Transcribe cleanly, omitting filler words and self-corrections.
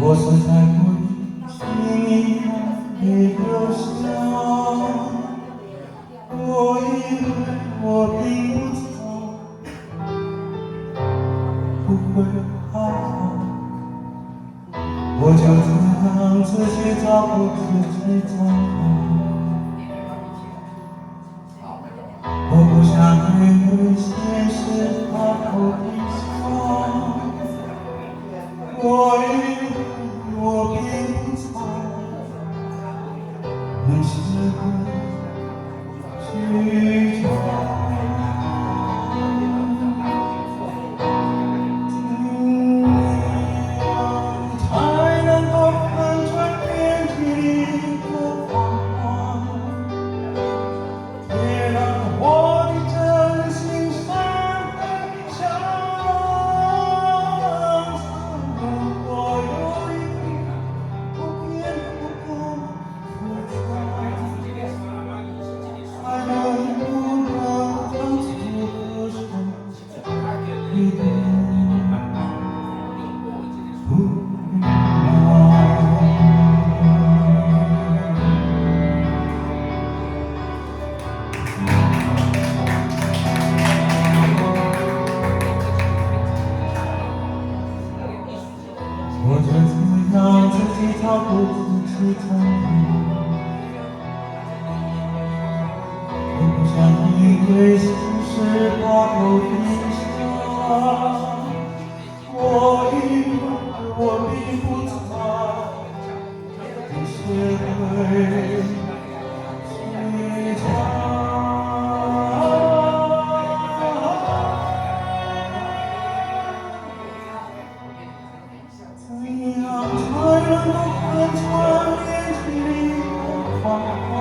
我是在故意轻易地留下，我以为我并不曾不会害怕，我就这样自己照顾自己长大。我不想因为现实把头低下，我以为我并不曾能学会去找。怎样才能够看穿天地的繁华？别让我的真心伤痕上。如果有一天我变得不够复杂，还能不能当初的手一点不一样？我就这样自己照顾自己长大，我不想因为现实把头低下，我以为我并不差，不学会去找。怎样才能够看穿眼睛里的繁华？